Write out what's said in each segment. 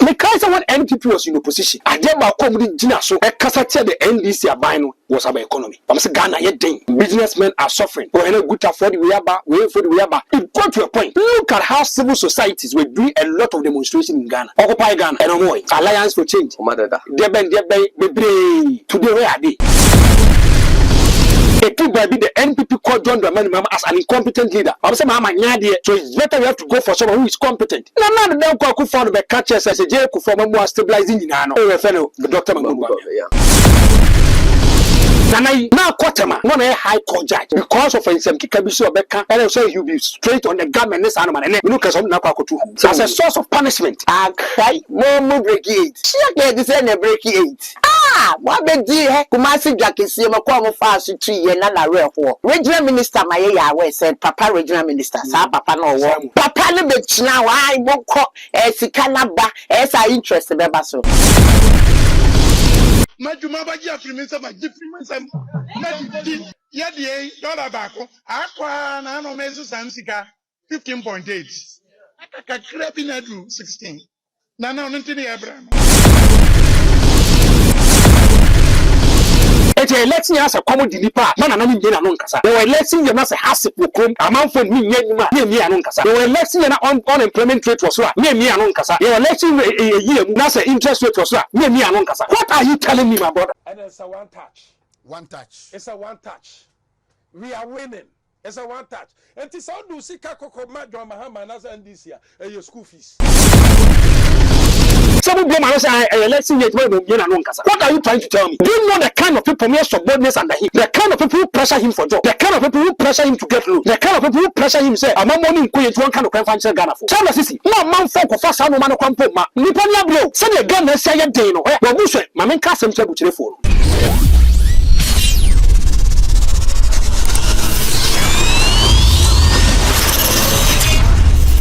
Because when NPP was in opposition, I did about comedy dinner so a cassette the NDC abino was about economy. I'm saying Ghana yet day. Businessmen are suffering. We're in a good afford we are back, we for the we are back. It got to a point. Look at how civil societies were doing a lot of demonstration in Ghana. Occupy Ghana and more. Alliance for Change. Today where are they? It took baby the NPP called John Dormaahene as an incompetent leader. I'm saying, Mama, so it's better we have to go for someone who is competent. No, no, don't go for the catchers as a jail for more stabilizing in Ano. Dr. Magubo. Now, Quatama, one a high court judge because of some Kikabiso Becca, and also you'll be straight on the government this animal and look as as a source of punishment. I cry more break it. She get this and a break it. What big deal? Kumasi Jack is your Makwamo fast 3 years and a real war. Regional Minister Maya said, Papa, Regional Minister, Papa, no war. Papa, the bitch now, I won't call as he cannot back as I interest the Basso. Majumaba Jeffrey, my different Yadi, Dolabako, Aqua, Nano Meso Sansica, 15.8. I crap in that room, 16. Nana, Anthony Abraham. Election as a common deliver, man, and I'm in Kasa. They were electing you as a hassle for a man for me, me, and Kasa. They were electing an unemployment rate was me, and Kasa. They were electing a year, that's an interest rate was me, and Kasa. What are you telling me, my brother? And it's a one touch. One touch. It's a one touch. We are winning. It's a one touch. And it's all do see Kako Dormaahene and this year, your school fees. Some blame us election yet when what are you trying to tell me? Do you know the kind of people who subordinates under him? The kind of people who pressure him for job, the kind of people who pressure him to get low, the kind of people who pressure him say, I'm morning quit one kind of financial Ghana for. Chama sisi, no man folk of us no man kwampo ma. Nipanya bro, say the Ghana say ye dey no. Wa buswe, ma men ka sem che buchire phone.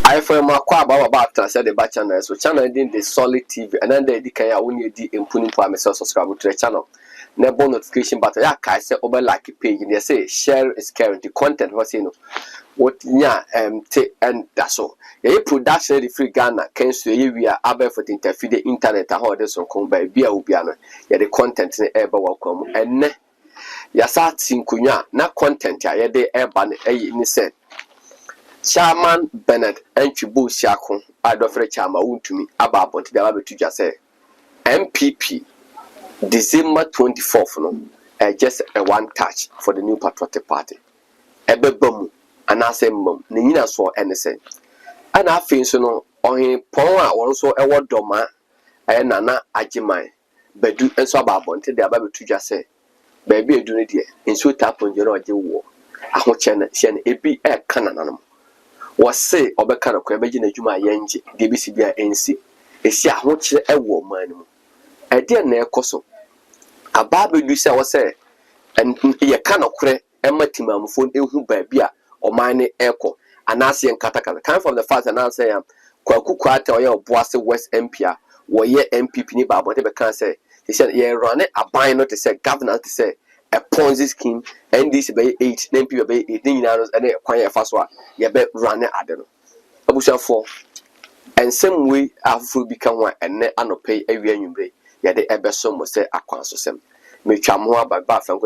I from Aquaba about said the channel, so channel did the solid TV, and then they decay when you did inputting for myself subscribe to the channel. Never notification button. I say over like a page, and they say share is caring the content was you know what and that's all. A production the free Ghana can say we are able to interfere the internet and how this will come by Bia Ubiano. Yeah, the content in ever welcome and Yasat Sinkunya, not content, ya de airban a said. Chairman Bernard Enchibu Shako, I do for Chama to me about the Abbey to just say MPP December 24th, no, just a one touch for the new Patriotic Party. Ebe boom, and I say mum, Nina saw anything. And I think so no, on him Poma also a word doma, and Nana Ajimai, but do and so about the Abbey to just say, baby, do it here, in so tap on your war. I want Shen a be a canon. Was say Obekano Quebejin Juma Yenji, DBCBA NC, a sia which a woman. A dear near Cosso. A barber do say was say, and ye cannot cre Emma Timam phone who by beer or mine echo, and Asian Catacana. Come from the fact and I'll say, Kwaku Quata or your Boise West MPA, where ye MPP Niba, whatever can say. He said, ye run it, a buy not to say, governor to say. A Ponzi scheme, and this by 8, name people by 18 hours, and a quiet fast one. You bet run it, I don't know. Abusha 4 and some way after become one and net and pay every annual break. Yet the ever so must say, I can't so some. May Chamoa by Bath and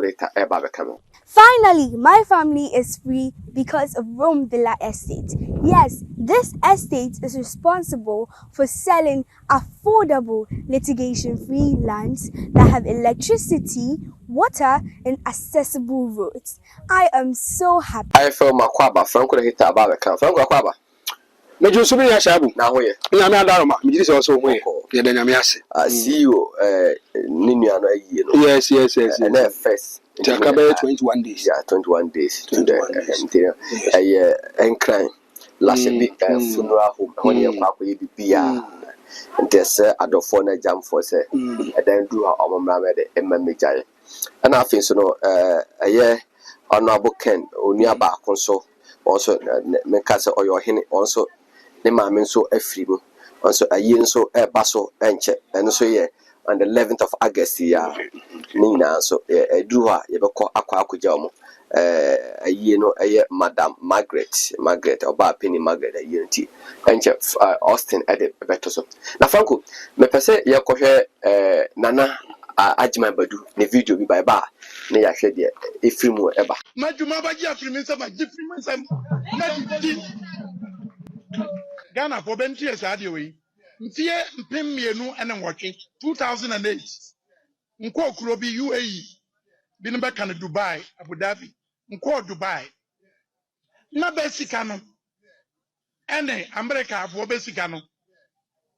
Finally, my family is free because of Rome Villa Estate. Yes, this estate is responsible for selling affordable litigation-free lands that have electricity, water, and accessible roads. I am so happy. I feel my Quaba, Franko hit about the camp. Franko Quaba. Major Subia Shabu. Now, where? Yamadama, which is also where. I see you, Niniano. Yes, and then first. 21 days. Yeah, 21 days. 21 days. And crime. Last week, funeral home. When you be and there's a Adolfona jam for say, and then do our Mamma and Mamma. And I think so. A year honorable Ken, or nearby console, also Mekasa or your hen, also the Mamma so a free. Also a year so a basso and check, and so yeah. on the 11th of August ya nina so duru a yebekọ akwa mo ayi no Madam Margaret oba Penny Margaret ayi nti enche Austin ede beto so na Franko me pese yekohwe nana Ajima Badu ne video bi ba ne ya hwe de efrimu eba Majuma ba gi afrimi nsam agifrimu nsam na di Ghana for benti esa de we mfie mpem mienu ene nwotwe 2008 nko okuro bi UAE bi ne beka ne Dubai Abu Dhabi nko Dubai na besika no ene America afo besika no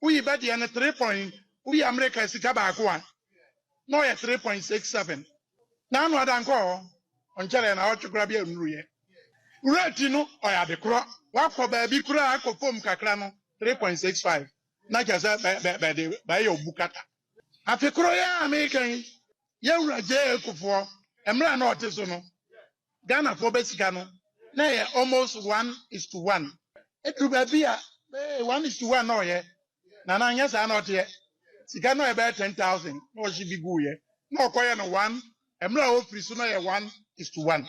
uyi ba de ne 3. Uyi America sika ba ko a no ye 3.67 na anu adanko onchere na ochukura bi enruye rate no oya de kro wakọ ba bi kura akofom kakra no 3.65 na jaza ba ye obukata afikro ya American ye wuraje ekofo emra na oteso no Ghana for besika no na ye almost 1:1 etu ba bi a 1:1 na oye na anya sa na ote sika no e be 10,000 na o shi bi guye na okoye no 1 emra o free so na ye 1:1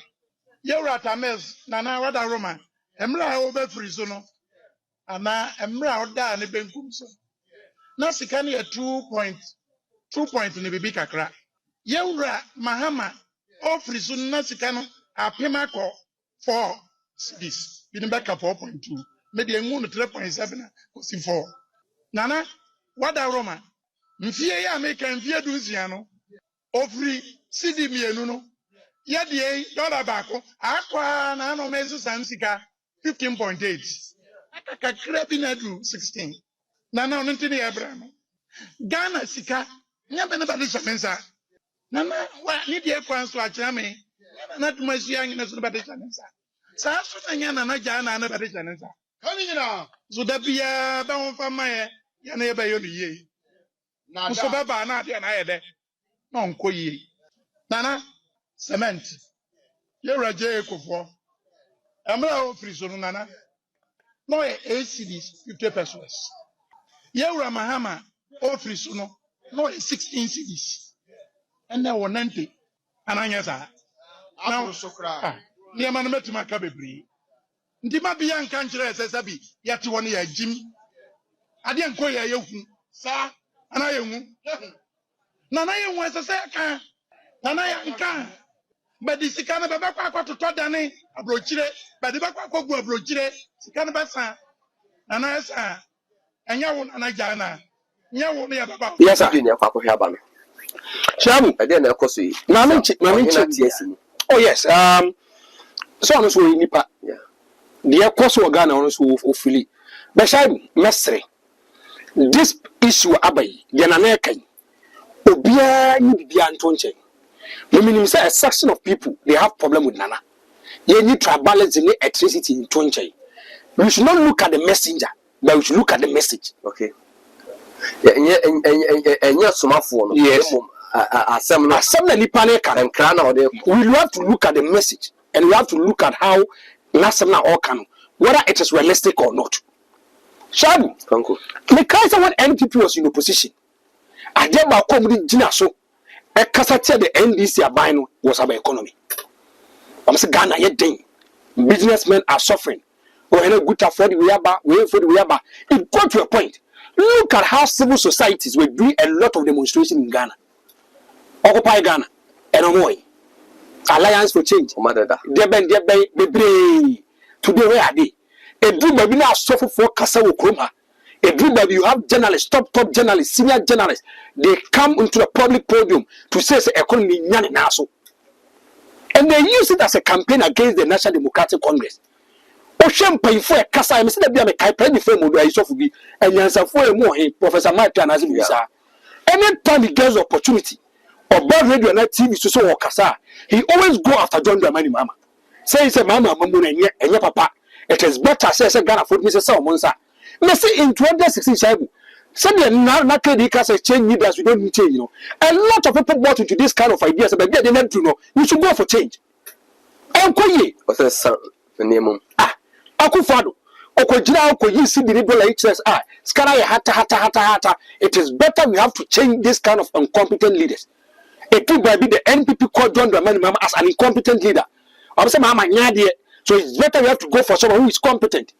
ye wurata mes na wada Roma emra o be free so no ana emra o da ne benkum so na sika ne 2 point ne bibi kakra ye wura Mahama o free so na sika no apema ko 4 cedis bi ne beka 4.2 me de enwu no 3.7 ko si 4 nana wada Roma mfie ya America mfie dunsia no o free cedi mienu no ye de dollar baako akwa na no mezu sansika 15.8 aka krabi na du 16 na no ntini ebra no Ghana sika nya be na ba de chamensa na wa ni de kwanso a kira me na tumasu ya nyina so ba de chamensa sa so na nya na ja na ba de chamensa kani nyina so da bia ba won fa maye ya na ye ba yo ni ye na so ba ba na de na ye de na onko ye nana cement ye raje ekofo amra o free so nana no e 8 cedis 50 pesos ye wura Mahama o free so no e 16 cedis and na 90 ananya sa na sokra ni ama no metima ka bebri ndi ma bia nka nkire esesa bi yate won ya jim ade nko ya yehu sa ana yehu nana yehu esesa ka nana ya nka badi sikana baba kwa akototo dane abrochire badi bakwa akogu abrochire sikana basa nana esa enya wo nana jana nya wo ne ya baba yes sir ni akwa hwe aba no shabu ade na ekoso yi mami oh yes so no so nipa yeah the ekoso Ghana on so ofili be shabu mesre this issue abai de na na kan obia ni bibia ntonche meaning say a section of people they have problem with nana you need tribalism in electricity in tonche we should not look at the messenger but we should look at the message okay enya somafo no yes asem na nipa na kan nkra na ode we have to look at the message and we have to look at how nasem na all can whether it is realistic or not shabu Franko because when NPP was in opposition ajeba komudi jina so e kasate the NDC aban no was about economy am say Ghana ye den businessmen are suffering or any good afford we aba it got to a point. Look at how civil societies were doing a lot of demonstration in Ghana. Occupy Ghana and Omoy. Alliance for Change. Today where are they? A dream baby now suffer for Kasawo Kroma. A dream baby you have journalists, top journalists, senior journalists. They come into the public podium to say economy nyane naso. And they use it as a campaign against the National Democratic Congress. Oshem pay for a kasa I say be a pay before mo do isofu bi enyansa for emu he Professor Mike Anazimisa. Anytime he gets opportunity or bad radio and TV so so kasa he always go after John Dramani Mama. Say mama mamu na enye papa it is better say Ghana for me say omonsa. Me say in 2016 shaibu say the na kedi kasa change leaders we don't need change a lot of people bought into this kind of ideas but they didn't know we should go for change. Enkoye o say name Akufado okojira okoyi CBD dollar interest skara ye hata. It is better we have to change this kind of incompetent leaders. It took by the NPP called John Dormaahene Mama as an incompetent leader. Mama nyade. So it's better we have to go for someone who is competent.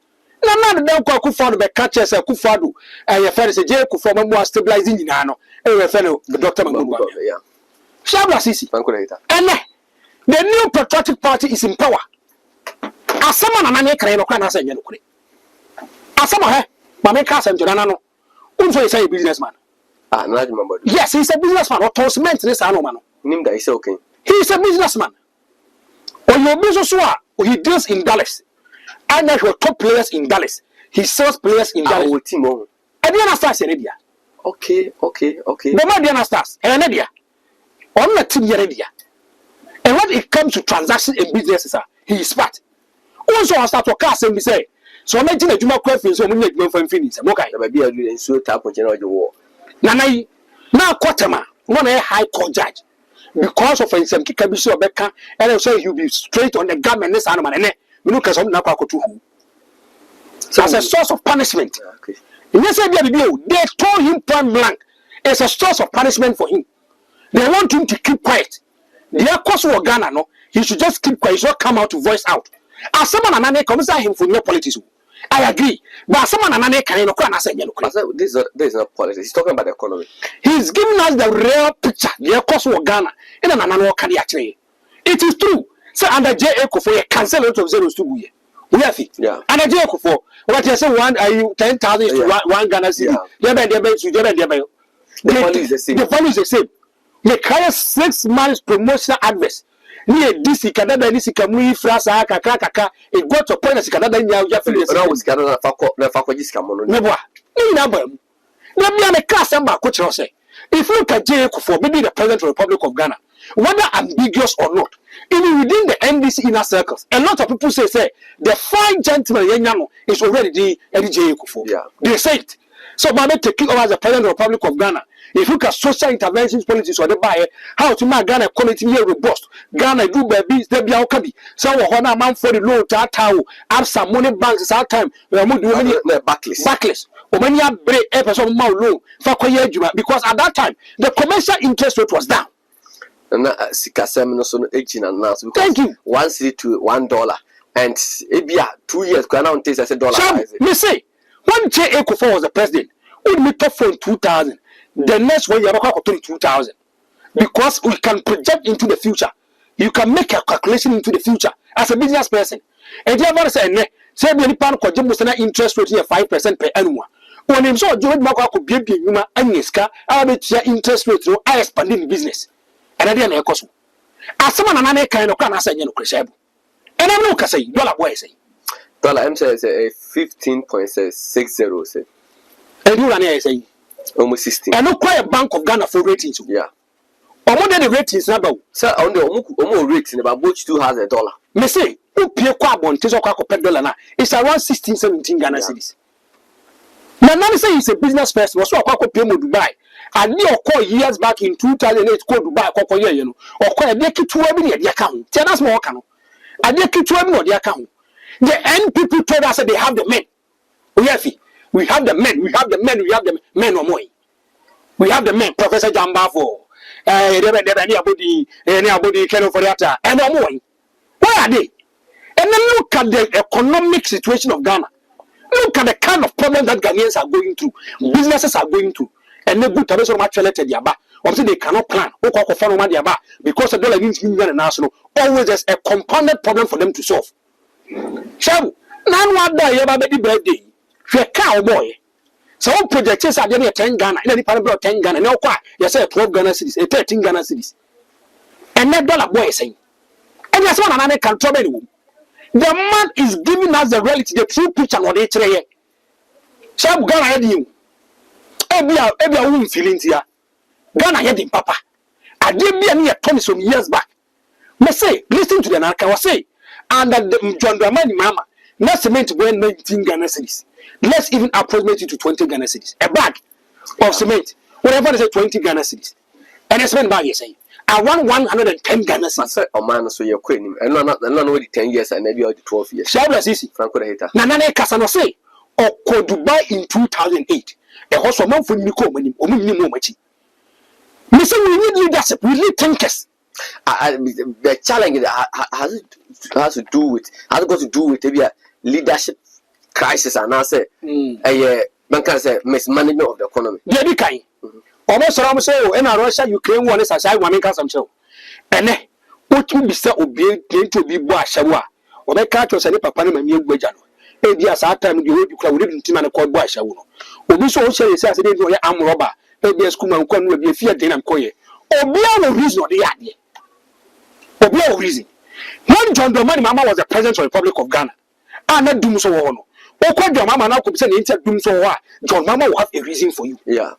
Na man don kwa Akufo-Addo be catch us Akufo-Addo your friend say je Akufo mo stabilizing nyina no e friend Dr. Magugu. Yeah. Shabla Sisi. Franko later. The new patriotic party is in power. Asama na nane kran no kwa na say nye no kure. Asama he ma me ka asem jona no. Unfo say a businessman. Not remember. Yes, he's a businessman. Or cement this animal. Name that is okay. He's a businessman. Or your business he deals in Dallas. And that were top players in Dallas. He sells players in Dallas. Diana Stars in India. Okay. The man Diana Stars and India. On the team India. And when it comes to transactions in businesses, he is smart. Also, I start to cast and say, so I'm making a Juma question, so we need to finish. Okay, maybe I'll do so tap on the war. Nanai, now Quatama, one a high court judge. Because of some Kikabiso Becca, and also he'll be straight on the government this animal and we look at some Nakakotu. So as a source of punishment. Okay. In this idea, they told him point blank. It's a source of punishment for him. They want him to keep quiet. Their course of Ghana, no, he should just keep quiet. He should not come out to voice out. As someone and comes at him for your politics. I agree. But someone and I can say this is not politics. He's talking about the economy. He's giving us the real picture. The course of Ghana in an annual career. It is true. So under J. Eco for a cancel out of zeros to be. We have it. Yeah. And a J. Eco for what you say 10,000 to 1 Ghana city. The value is the same. The value is the same. They carry 6 months promotional adverts. Near this Canada, this Camry, Frasa, Kaka, it got to point as Canada in your Japanese. Canada, Fako, Never. Let me a class number, coach. If you look at J. for maybe the President of the Republic of Ghana, whether ambiguous or not, even within the NDC inner circles, a lot of people say the fine gentleman Yenyano is already the J. Yeah. They say it. So, by taking over as the President of the Republic of Ghana, if you look at social interventions politics or the buyer, how to make Ghana quality here robust, Ghana do babies, they be okabi. So, when a man for the loan to our have some money banks at time, we are doing backless. When you have break a person more loan for because at that time the commercial interest rate was down. Thank you. 1 city to $1, and it 2 years. Ghana takes as $1. Me say when J. Ekufuor was the president, would me top phone 2,000. The next one you have got 2,000 because we can project into the future. You can make a calculation into the future as a business person. And you ever say, say many pound interest rate here 5% per annum. When him so Joe Mako could be human and Niska, I bet your interest rate through I expanding business. And I didn't cost. As someone and I kind of can say, you know, Chris. And I know, say, dollar boy say. Dollar M says a 15.60. And you run say almost 16. And no quite a Bank of Ghana for ratings. Yeah. Or more than the ratings number. Sir, on the Omo rating about which $2 has $1. Me say, who pay Quabon, Tizoka per dollar now? It's around 16, 17 Ghana cities. Now, now say he's a business person. Was what I pay Dubai. And you call years back in 2008, called Dubai, you know, or call a decade to a million account. Tell us more. A decade to a million account. The end people told us that they have the men. We have the men. We have the men or more. We have the men. Professor Jambafo. Anybody can for that. And no more. Where are they? And then look at the economic situation of Ghana. Look at the kind of problem that Ghanaians are going through, businesses are going through, and they good to so much related yaba. Obviously, they cannot plan. Because the dollar means national. Always there's a compounded problem for them to solve. So now what day about the birthday? You're a cowboy. So all projects are getting 10 Ghana, and any part of 10 Ghana, no quite. You say 12 Ghana cities, 13 Ghana cities. And that dollar boy is saying, and that's one another can trouble anyone. The man is giving us the reality, the true picture of the trade. So Ghana had you. Every woman feeling here. Ghana had him, Papa. I did be near 20 some years back. Me say, listen to the Naka was say, and that John Dormaahene Mama, not cement to 19 Ghana cities. Let's even approximate it to 20 Ghana cities. A bag of cement, whatever they say 20 Ghana cities. And it's been by you say. I want 110 Ghana cedis. I said, oh man, so you're quitting. And not only 10 years and maybe 12 years. Shall I see? Franko the hater. Nana Casano say, or could Dubai in 2008. A horse for month for Nico when you Momachi. Mister, we need leadership, we need thinkers. The challenge has to do with maybe a leadership crisis, and I say a man can say mismanagement of the economy. Yeah, be kind. Almost around say, and Russia, Ukraine, one is as I want to make some show. And what will be said obey to be Bashawa, or make catch us any papa and you wejano. And yes, our time you would live in and called Bashaw. Obiso say, says, I didn't know I'm robber. Maybe a school and will be a fear then I'm coy. Or be our reason or the idea. Or be our reason. When John Dormaahene Mama was the president of the Republic of Ghana, and not doom so on. Or quite your mama now could say, doom so what? John Mama will have a reason for you. Yeah.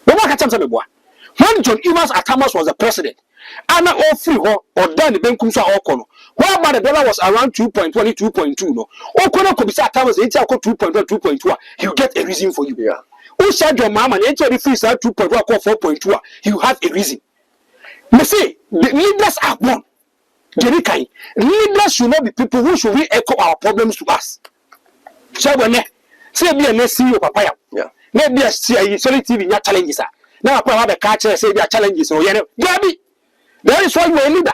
But what can tell me? When John Evans Atamas was the president, and all free or done the Benkumsa Okono, whereby the dollar was around 2.20, 2.2, no. Okono could be Atamas, 2.1, 2.2, he'll get a reason for you. Yeah. Who said your mama and enter the free side 2.1, 4.2, you have a reason. You see, the leaders are born. Jerikai, leaders should not be people who should re-echo our problems to us. So when say be a CEO papaya. Yeah. Maybe a solid TV your challenges are. Now I have a catcher say their challenges or Gabby. That is why you're a leader.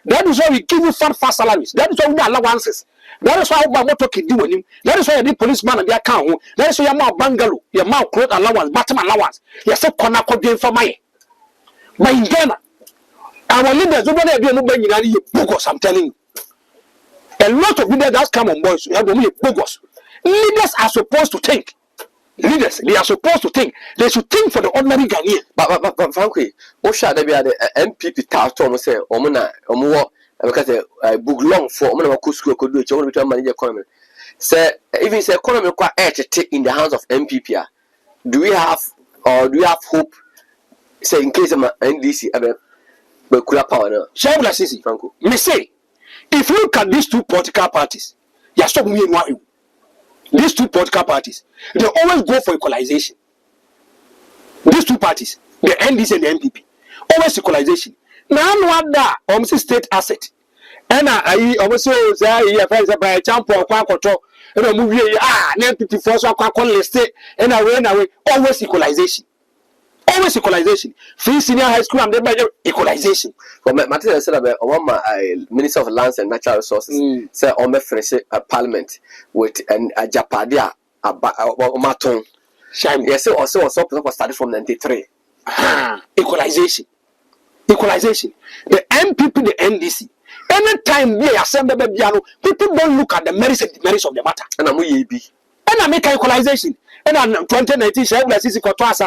That is why we give you fast salaries. That is why we have allowances. That is why what can do with him. That is why you need policeman and their account. That is why you're more bungalow, your mouth clothes allowance, bottom allowance. You're so connected for my. But in Ghana, our leaders don't want to be nobody bogus, I'm telling you. A lot of leaders that come on board, you have to be bogus. Leaders are supposed to think. Leaders, they are supposed to think. They should think for the ordinary Ghanaian. But frankly, what should they be at the MPP talk to say, because a book long for Omana school could do it, you want to manage the economy. Say, even if the economy quite in the hands of MPP, do we have hope, say, in case of NDC, but could have power? Shall I say, Franko? Me say, if you look at these two political parties, you are stopping me in one. These two political parties, they always go for equalization. These two parties, the NDC and the MPP, always equalization. Now, that almost state asset. And I almost say, I friends by a champ or quack and a movie, MPP force or quack state, and I went away. Always equalization. Always equalization. Free senior high school and then by equalization. Well, Martin said about one Minister of Lands and Natural Resources said on finish a parliament with a Japadia Maton. Yes, also started from 93. Equalization. Equalization. The MPP, the NDC. Anytime they assemble people don't look at the merits and demerits of the matter. And I'm and I make equalization. And in 2019, she has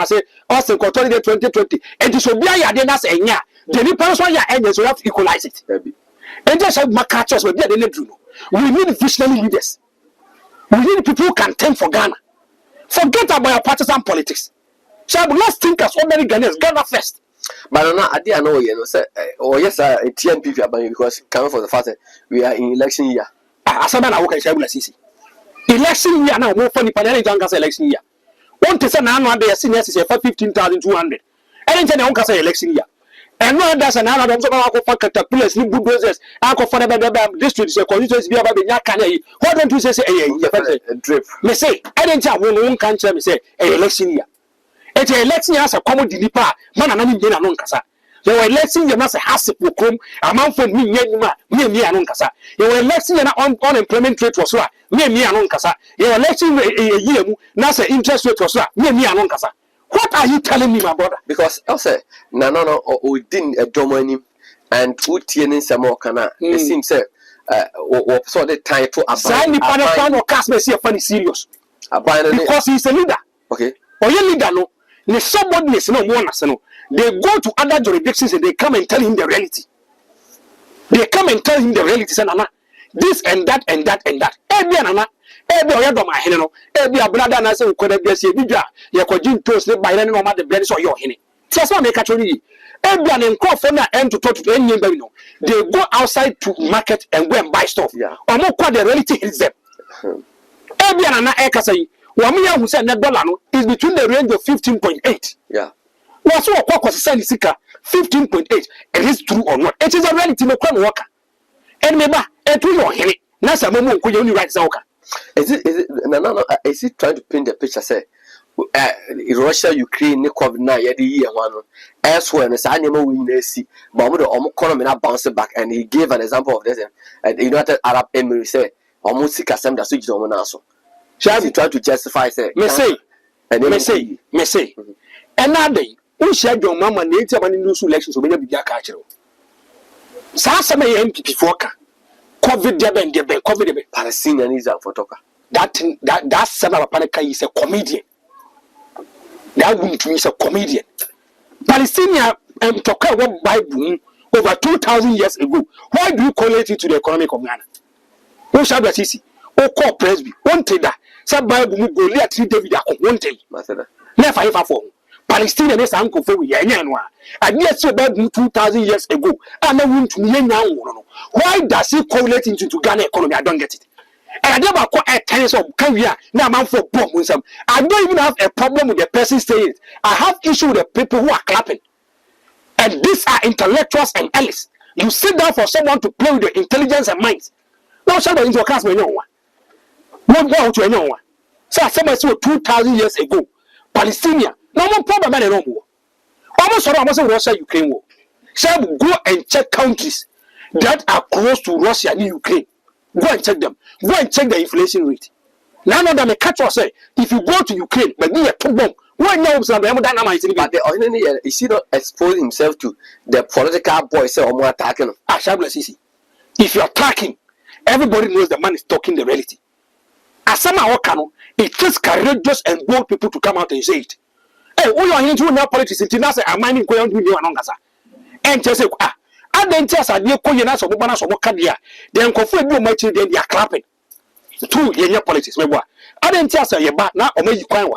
seen Austin 2020, and this will be a year that's a year. The new person so you have to equalize it. And just have Macachos will be a do. We need visionary leaders. We need people who can think for Ghana. Forget about your partisan politics. So let's think as ordinary Ghanaians, Ghana first. But I didn't know, say, oh yes, a TNP because coming for the fact that we are in election year. As a man, I can say, election year now, more funny Panelli election year. One to say now, they are senior for 15,200. And then I say election year. And no, that's another for caterpillars, new bulldozers, alcohol for the district, so constituency be about the Yakane. Why don't you say a drip? Me say, I didn't tell one country, me say, election year. It's an election as a common delipa, man, and I'm in Anunkasa. You were election year, as a hassle, amount for me, Anunkasa. You were election unemployment rate was right, me, Anunkasa. You were election a year, Nasa interest rate was right, me, Anunkasa. What are you telling me, my brother? Because also, no, we didn't a Dormaahene and Utian some more cana. It seems so the time to assign the panel or cast me see funny serious. Because he's a leader. Okay. Or your leader, no. Somebody is no one as no. They go to other jurisdictions and they come and tell him the reality. They come and tell him the reality, say, Nana, this and that and that and that. Nana. Every other Dormaahene no, every brother na say ukode biase bidwa ye kwagin toast ne bayre ne no ma de blend so your hene. Just one make actually every an nkofo na end to talk to any baby no. They go outside to market and go and buy stuff. Omo kwa the reality is them. Every an na eka say Wamiya who said $1 no is between the range of 15.8. Yeah. Was so kwa send sika 15.8. It is true or not? It is a reality. No crime worker. And maybe and to your head. Nasa momo ko you right Zauka. Is it no is it trying to paint the picture say Russia Ukraine ne COVID-19 year the year one elsewhere and say anyama we na see but mo the economy na bounce back and he gave an example of this and United Arab Emirates say almost sika sem da so gido na so shall be trying to justify say me say another who share your mama na eti amani no elections obenya bibia ka akere sa asem e MPP foka COVID deben COVID deben Palestinian is for talker that several panika is a comedian. That wouldn't is a comedian. Palestinian talk about Bible over 2,000 years ago. Why do you correlate it to the economic of Ghana? Who shall be sisi? Who call Presby? One day that some Bible will go let three David one day. Never ever for Palestinian is uncle for we yanwa. And yes, so about 2,000 years ago. And I want to me now. Why does he correlate into Ghana economy? I don't get it. And I never call a tennis of career. Now I'm for bomb with some. I don't even have a problem with the person saying it. I have issue with the people who are clapping. And these are intellectuals and elites. You sit down for someone to play with your intelligence and minds. Now somebody into a class with no one. What to anyone? So somebody said 2,000 years ago, Palestinian. No more problem than no more. Almost Russia Ukraine war. So go and check countries that are close to Russia and Ukraine. Go and check them. Go and check the inflation rate. Now that may catch us say if you go to Ukraine, but you two bomb. Why now some but the ordinary is he not exposing himself to the political boys or more attacking him? If you're attacking, everybody knows the man is talking the reality. As somehow it takes courageous and bold people to come out and say it. Hey, all you are into now politics in Tinasa are mining going to you and just say and then just a new coinage of Bana so Mokadia, then confirm you might then they are clapping. Two year politics, maybe. I didn't tell you about now or maybe quite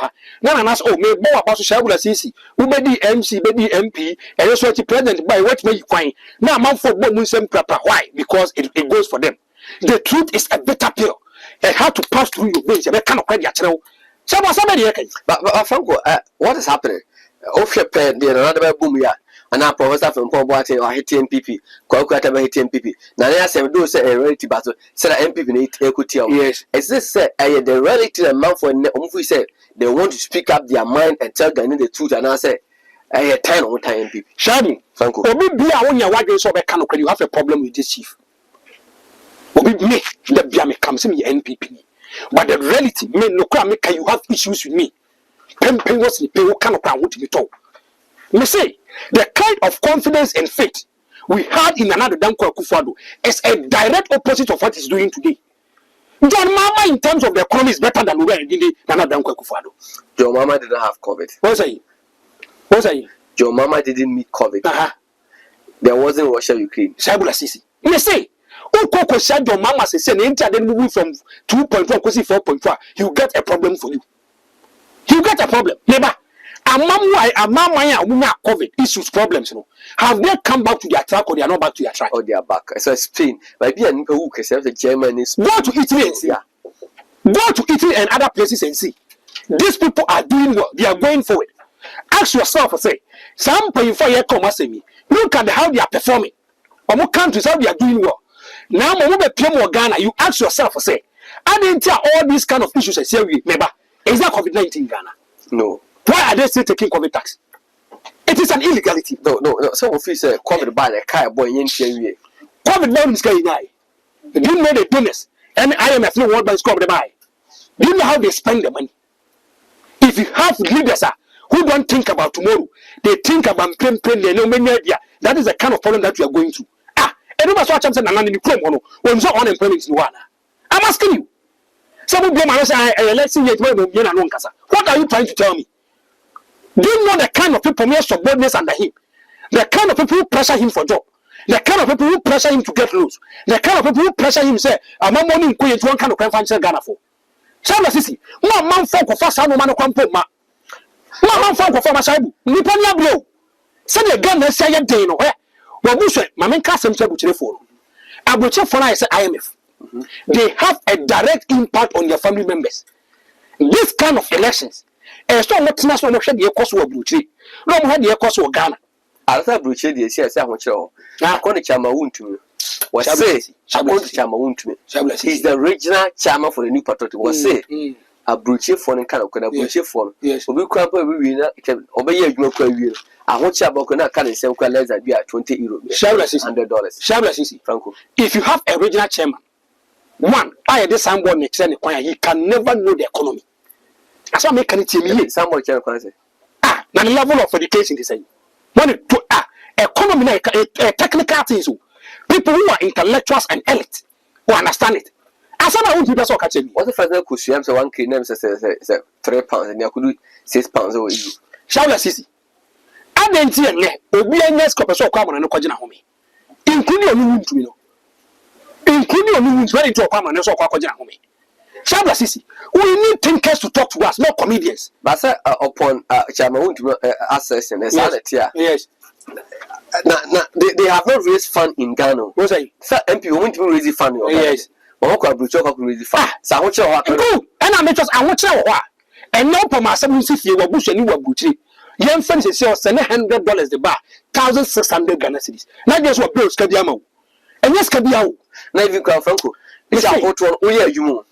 none of us oh may more about Shabula Sisi, who may be MC, maybe MP, and also the president by what may you find. Now, man for Muslim proper. Why? Because it goes for them. The truth is a better pill. It had to pass through your veins. You can't quite get somebody. But Franco, what is happening? Another boom here. And now Professor from Pobwate or HTMPP, Quackata by HTMPP. Now they say do say a reality battle, said MPP need equity. Yes. Is this say the reality amount for we said they want to speak up their mind and tell them the truth and I say a 10 on time MPP. Shadi, Franco. Obi when you're wagging so back, you have a problem with this chief. Obi me, the Biame comes to me NPP. But the reality, me no crime, you have issues with me. Pen was the pay what kind of crowd to be told. Me say the kind of confidence and faith we had in another Danko Akufo-Addo is a direct opposite of what he's doing today. John Mama in terms of the economy is better than we were in another Danko Akufo-Addo. John Mama didn't have COVID. What's that? John Mama didn't meet COVID. There wasn't Russia Ukraine. Shabula Sisi. Me say Okoko said John Mama say the entire then moving from 2.1 to 4.4. You get a problem for you. You get a problem. Never. Among COVID issues, problems, have they come back to their track or they are not back to their track? Or they are back. So Spain, maybe a who can say the German is go to Italy and see. Go to Italy and other places and see. These people are doing well. They are going forward. Ask yourself, say, some pay for your commerce. Look at how they are performing. Or more countries, how they are doing well. Now, Ghana, you ask yourself, say, I didn't tell all these kind of issues. I say, remember, is that COVID-19 in Ghana? No. Why are they still taking COVID tax? It is an illegality. No. Some of you say COVID by the car boy in Kenya. COVID by is going high. Do you know the donors? And IMF no World Bank COVID by. Do you know how they spend the money? If you have leaders who don't think about tomorrow, they think about plain. They know many idea. That is the kind of problem that you are going through. Everybody watch something and the problem. When so unemployment is no one. I'm asking you. Some of them are saying, let's see what are you trying to tell me? Do you know the kind of people who have subordinates under him? The kind of people who pressure him for job? The kind of people who pressure him to get loans? The kind of people who pressure him say, I'm not money in one kind of crime financial Ghana for. Shabla Sisi, one man folk of us, no man of Kwampo ma. One man folk of Masabu, Nipania blow. Send a gun and say a day no where. Well, Bush, my main cast himself with telephone. Abuche for I say IMF. They have a direct impact on your family members. This kind of elections. So much national the cost of Blue Tree. No had the cost of Ghana. Arthur Bruce, the CSA, which are according to Chama Wuntumi. Was say, according to Chama Wuntumi. He's the regional chairman for the new patriotic. Was say, a Bruce phone and kind of Bruce phone. Yes, we can't obey you. I want you about can sell less than be at €20. $100. Shabless, Franko. If you have a regional chairman, one, I had this someone next and he can never know the economy. That's what make it to me. Someone can say, now the level of education is saying. When it economy, a technical things, people who are intellectuals and elite who understand it. As I want people to catch me. What's the first thing could see? So one kid name says £3 and you could do £6 over you. Shabless. I didn't see a net, obedience corpus common and no Kojana home. Including a new to me. Including a new ready to come and so Kojana home. Shabless, we need thinkers to talk to us, not comedians. But upon Chama access and sanity. Yes. Now, they have not raised fund in Ghana. What's I? Sir, MP won't even raise fund. Yes. But how could you raise fund? So I want you to go. And I make us, I want you to and now for my 70 year bush and you were butchery. Young friends say $700 the bar, 1,600 Ghana cedis. Not just what bills can be among. And yes, can be out. Now even call Franko. It's a hot one. Oh, yeah, you.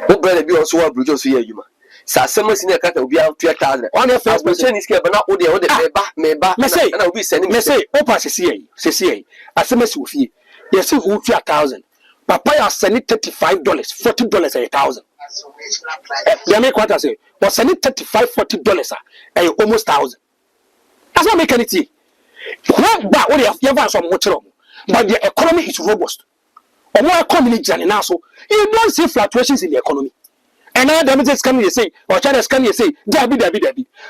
Oh, brother, be also a Bruce here, you. So, someone in a cat will be out 2,000. On your first person is here, but not all the other may back. Let's say, and I'll be sending, let's say, Opa CCA, as a mess with you. Yes, who 2,000. Papa send it $35, $40 a 1,000. They make what I say. Was sending $35, $40 almost 1,000. That's not making it. But what you have some much wrong. But the economy is robust. Or more economy now, so you don't see fluctuations in the economy. And now the ministers come here say, or China's come here say, Debbie.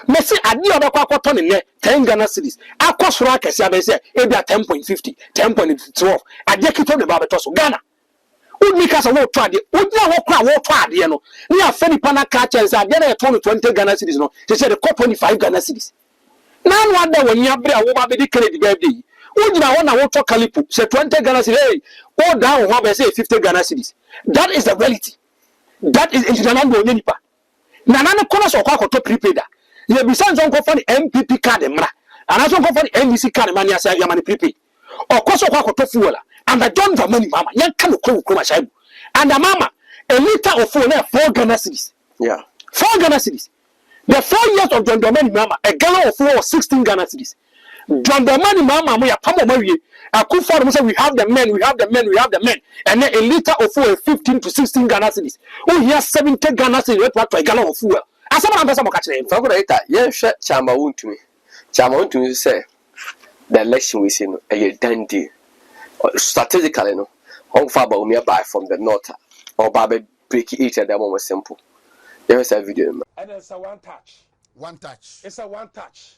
Messi, I knew about cotton in there, 10 Ghana cities. I cost rock as I say, maybe at 10.50, 10.12. I just keep on the Barbatos, Ghana. Because of what tried it, would not walk tried, you know. Near Fanny Pana catchers are there 20 Ghana cities, no. They said the 25 Ghana cities. Now, wonder when you have a woman be declared baby. Would you want to talk Calipo? Say 20 Ghana cities, hey, or down, what I say 50 Ghana cities. That is the reality. That is international Nipa. Nana corners of Quaco to prepaid. You have besides on for the MPP card, and I don't go for the NBC card, mania say Yamani prepaid. Or Coso Quaco to fuel. And the John Dormaahene mama, young can come Shabu. And the mama, a liter of 4 Ghana cities. Yeah. 4 Ghana cities. The 4 years of John Dormaahene mama, a gallon of 4 or 16 Ghana cities. John Dormaahene mama, we are Pamo Marie. I could for say we have the men. And then a liter of 4 15 to 16 Ghana cities. Oh, he has 70 Ghana cities, what to a gallon of fuel. As someone has some catching him. Chama Wuntumi say the election we see a dandy. Strategically, no, how far about me buy from the north or Baby break it at the moment simple. There is a video. And it's a one touch. One touch. It's a one touch.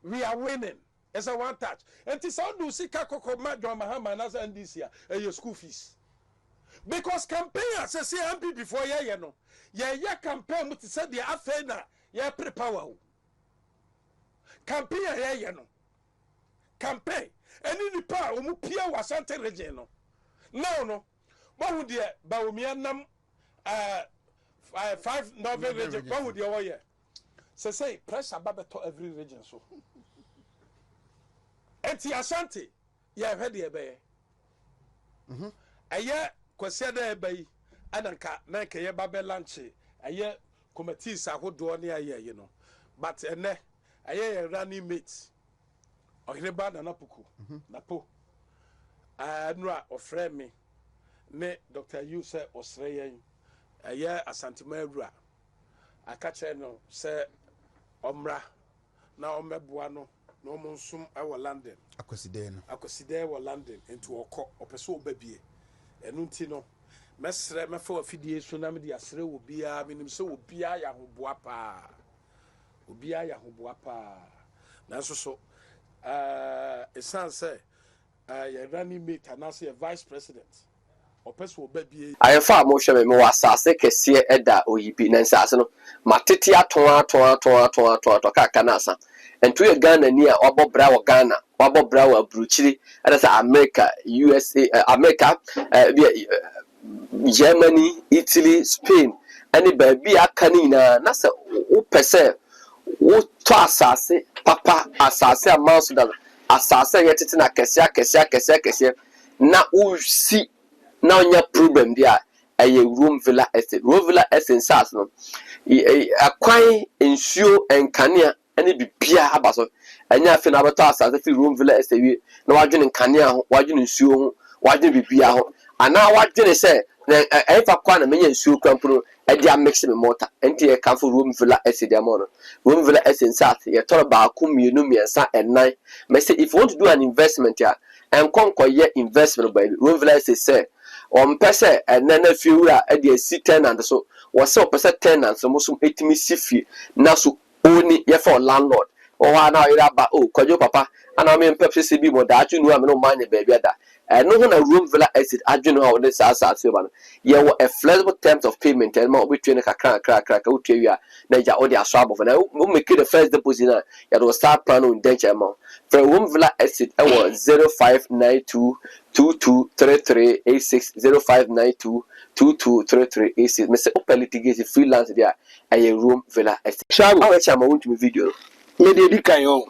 We are winning. It's a one touch. And it's all do see Kako Dormaahene as and this year your school fees. Because campaign say MP before you know. Yeah, campaign with said the affair yeah pre-power. Campaign yeah no. Campaign. Any nipa omu pia wasante region no what would the Baumianam 5 Northern region what would your year say pressure babeto every region so enti asante ya hwede e be aye kwase da e be adanka na ke ye babe lunch aye committees ahodo ne aye you know but ene aye running mates Ohreba na napuku napo anura ofre me ne Dr. Yu say osreyen eye asantema awura akache no say omra na omeboa no na omunsum e wo London akoside wo London into okọ opeso obabie enu nti no mesre mefa afidie so na me de asre obi a menim se obi a ya hoboa pa na so it's say your running mate and as a vice president or person will be I have far more shame me was sake sie eda oyibi na nsase no matete aton kanasa and to Ghana near obobra wa Ghana obobra wa bruchiri and as America USA America Germany Italy Spain and baby akanina na se o pese wo to asase papa asase amount that asase yetete na kese na wo si na onya problem dia eye room villa estate sas no akwan ensuo enkanea ene bibia abaso enya afi na beto asase fi room villa estate wi na wadwene nkanea ho wadwene nsuo ho wadwene bibia ho ana wadwene se efa kwa na menya nsuo kwampro e dia mix me mortar enti e kan for room villa estate amono room villa estate sas ye toro ba ku mienu miensa enan me say if you want to do an investment ya and conquer investment by room villa estate say on pese enana fiura e dia si tenant so was so pese tenant so musum etimi sifi na so oni ye for landlord o wa na ira ba o kwajo papa ana me pepsi bi mo da atu nu am no man baby ada no na room villa exit adwene how this asase ba no ye a flexible terms of payment and ma between kakra o twia na ja o de aso abofo na we make the first deposit na ya do start plan on denture amount for room villa exit e was 0592 223386 0592 223386 me say open litigation freelance there a room villa exit Shabu, how much am I want to video me dey di kan yo.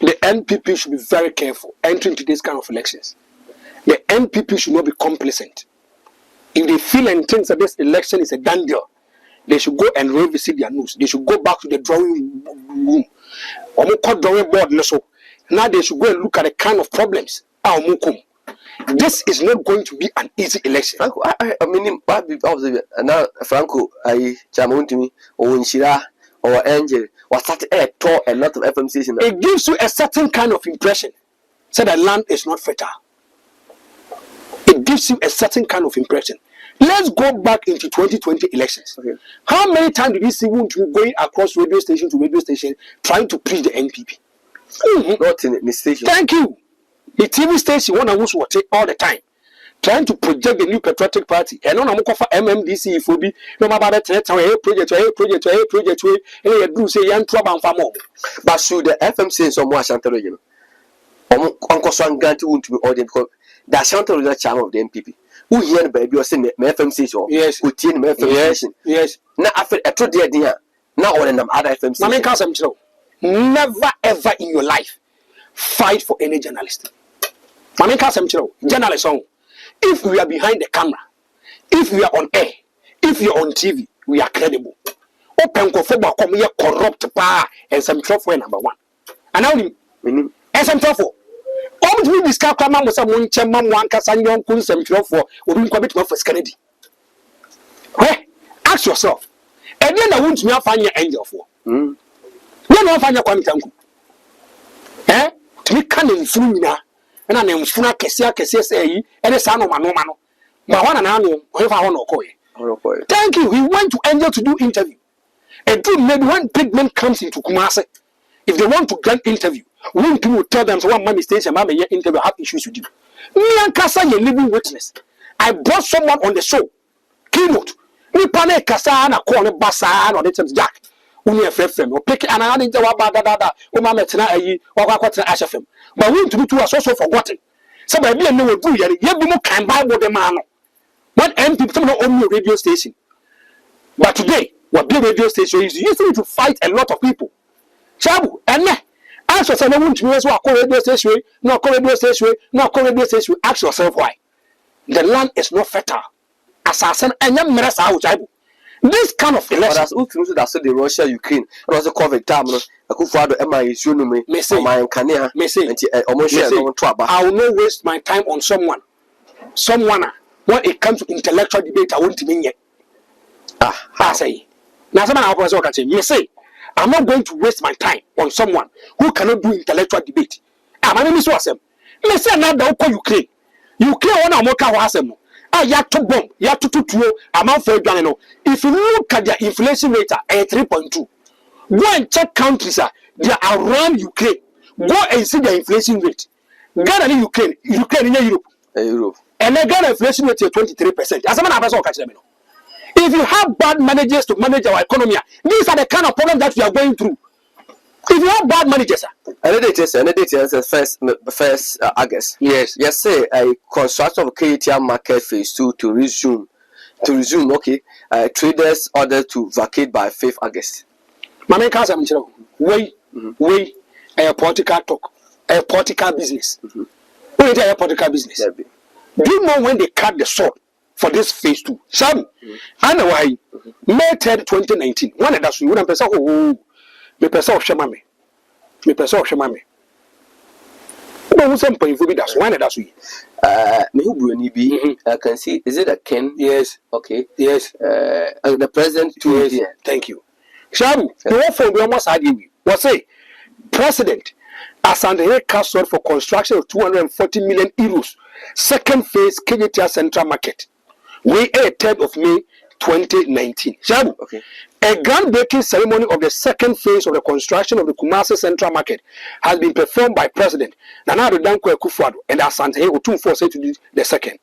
The NPP should be very careful entering into this kind of elections. The NPP should not be complacent. If they feel and think that this election is a done deal, they should go and revisit their news. They should go back to the drawing room. Drawing board. Now they should go and look at the kind of problems. This is not going to be an easy election. Franko, I mean, now Franko, I chama to me or Nshira or Angel was that taught a lot of FMCs. It gives you a certain kind of impression. So the land is not fertile. It gives you a certain kind of impression. Let's go back into 2020 elections. Okay. How many times did we see Wuntu going across radio station to radio station trying to preach the NPP? Not in the station. Thank you. The TV station one who's watching all the time, trying to project the new patriotic party. And on a for MMDC for be no matter that project, and you do say young trouble and far more. But should the FMC in some more Shantaro, you know, Uncle Swan Ganti won't be audience because that Shantaro is the charm of the NPP. Who hear baby or saying FMC or yes, who teen FMC? Yes. Now after a true dear, now all in them other FMC. I mean, never ever in your life fight for any journalist. I mean, journalist, if we are behind the camera, if we are on air, if you are on TV, we are credible. Open football come here corrupt power and some trouble number one. And now and some trouble. Come to discuss Kama with someone chairman one Casanyon Kun some trouble will be commitment for Kennedy. Ask yourself. And then I want me to find your angel for. When I find your committee. To me, canning Funa, and I name Funa Kessia say, and a son of Manomano. Mawana Nano, whoever I want to. Thank you. He went to Angel to do interview. And then maybe when big men comes into Kumasi, if they want to grant interview, when people tell them, so one mommy station, mommy, your interview have issues with you. Me and Kasa, your living witness. I brought someone on the show. Keynote. Me pane Kasa and a corner Bassa or the Jack. Only a friend or pick an island into Wabada, Umama Tana, or Wakata Ashafim. But we to be too also forgotten. Somebody no do yet, you be more kind by what the man. What MP some own radio station. But today, what big radio station is using to fight a lot of people. Chabu, and ask yourself, I want to use what radio station, no radio station, no radio station. Ask yourself why. The land is not fertile. Assassin and young men out. This kind of election. That's the Russia Ukraine. And also COVID time. I could follow MI Sunumi, my Kania, I will not waste my time on someone. When it comes to intellectual debate, I want to mean yet. I say. Now, someone else can say, say, I'm not going to waste my time on someone who cannot do intellectual debate. My name is Wasem. Me say now the Ukraine. Ukraine one amoka wasem. Ya to bomb, ya to tuo amount for no. If you look at their inflation rate at 3.2, go and check countries they are around Ukraine. Go and see the inflation rate. Ghana in Ukraine in Europe. And then Ghana inflation rate is 23%. As a man of catch them. If you have bad managers to manage our economy, these are the kind of problems that we are going through. If you have bad managers, and it is first August. Yes, say a construction of KTM market phase 2 to resume. Okay, traders ordered to vacate by 5th August. Mama can't say, wait, a political talk, a political business. Wait, a political business. Do you know when they cut the sword for this phase 2? Some, I know why. May 3rd, 2019. One of that's you wouldn't person. Oh, me person of Shamame. Me person of Shamame. But who's some point for me? That's one of that's we. I can see. Is it a Ken? Yes. Okay. Yes. The president too. Yes. Here. Thank you. Shabu, the one for me almost had you. Was say, President, Asante Castle for construction of 240 million euros. Second phase, KJTR Central Market. We 3rd of May 2019. Shabu, Okay. A groundbreaking ceremony of the second phase of the construction of the Kumasi Central Market has been performed by President Nana Addo Dankwa Akufo-Addo and Asante Otumfuo said to do the second.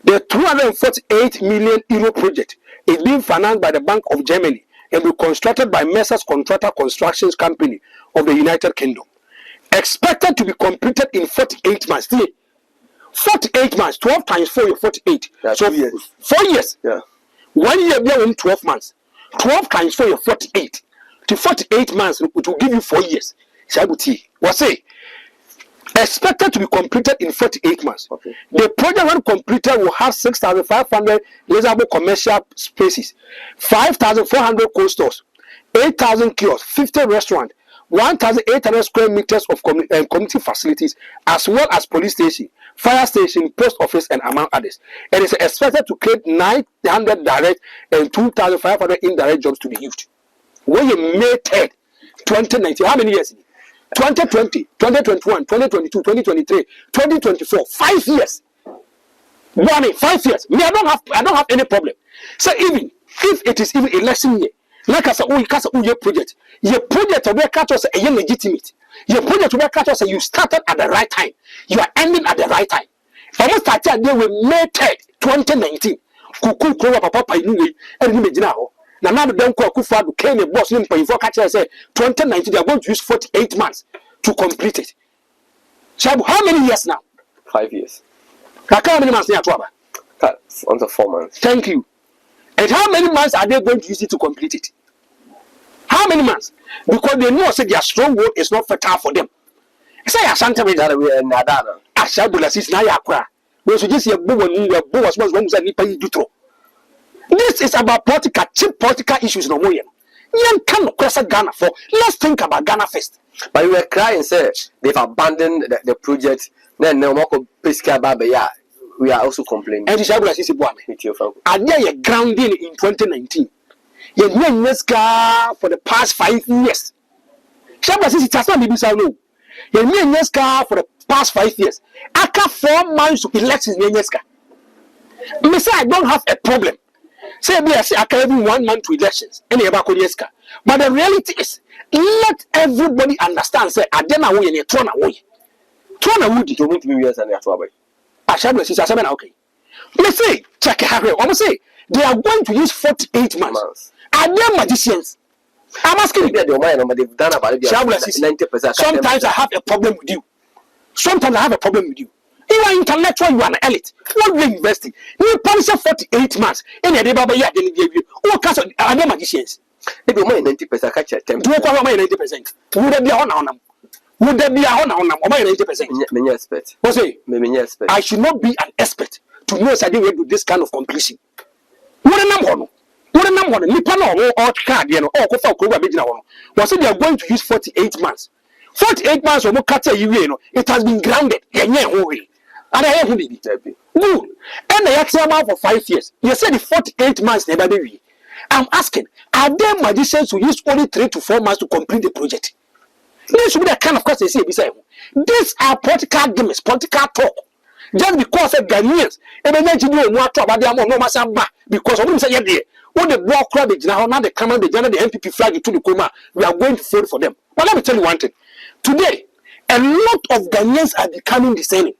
The 248 million euro project is being financed by the Bank of Germany and will be constructed by Messrs Contractor Constructions Company of the United Kingdom. Expected to be completed in 48 months. 48 months, 12 times 4 is 48. That's So 2 years. 4 years. Yeah. 1 year we are in 12 months. 12 times 4 is 48. To 48 months, it will give you 4 years. Shabuti. What's it? Expected to be completed in 48 months. Okay. The project, when completed, will have 6,500 leasable commercial spaces, 5,400 cold stores, 8,000 kiosks, 50 restaurants, 1,800 square meters of community facilities, as well as police station, fire station, post office, and among others. It is expected to create 900 direct and 2,500 indirect jobs to be used. When you May 3rd, 2019, how many years? 2020, 2021, 2022, 2023, 2024, 5 years. 5 years. Me, I don't have any problem. So even if it is even election year, like I said, your project will be catch us a legitimate. Your project will be catch us you started at the right time. You are ending at the right time. Almost started there with May 3rd, 2019. Kuku Kura Papa Painu and Nimejina. Now the Akufo-Addo came a boss named Payifo Kacha said 2019 they are going to use 48 months to complete it. Shabu, how many years now? 5 years. How many months now? Under 4 months. Thank you. And how many months are they going to use it to complete it? How many months? Because they know say their stronghold is not fertile for them. Say Asante That we are Nadana. Ashabula sis na yakra. We should just was nipa yi dutro. This is about cheap political issues no more. Yan can question Ghana for. Let's think about Ghana first. But we were crying, sir. They've abandoned the project. Then no more Pesca Babaya. We are also complaining. And Shabula sis Buame. With your Franko. And yeah, grounding in 2019. For the past 5 years. Shabula sis it has not been no. For the past 5 years. After 4 months to elections, me say I don't have a problem. Say me I say I can even 1 month to elections. But the reality is, let everybody understand. Say I don't know when you thrown away. Thrown away. You want to be years and you have to away. I shall say okay. Me say check it. I say they are going to use 48 months. Are they magicians? I'm asking you. They've done about 90%. Sometimes I have a problem with you. Sometimes I have a problem with you. You are intellectual, you are an elite. What are you investing? You polish 48 months. And they gave you. What kinds of other magicians? If you mind 90%, catch it. Do you call my 90%? Would there be a honor? Would there be a honor on 90%? Many expert. What's it? Many expert. I should not be an expert to know that they will do this kind of completion. What a number. What a number. Nipano or card, or Kofa Kuba Bejina. Was it they are going to use 48 months? 48 months or more cut it has been grounded. And I have good. And I asked them for 5 years. You said the 48 months never be. I'm asking, are there magicians who use only 3 to 4 months to complete the project? This should be the kind of question they say. These are political games, political talk. Just because of Ghanaians, and then you know what about the amount of because of them say yeah, when the block crowd now they come and the MPP flag to the coma, we are going to vote for them. But let me tell you one thing. Today, a lot of Ghanaians are becoming discerning.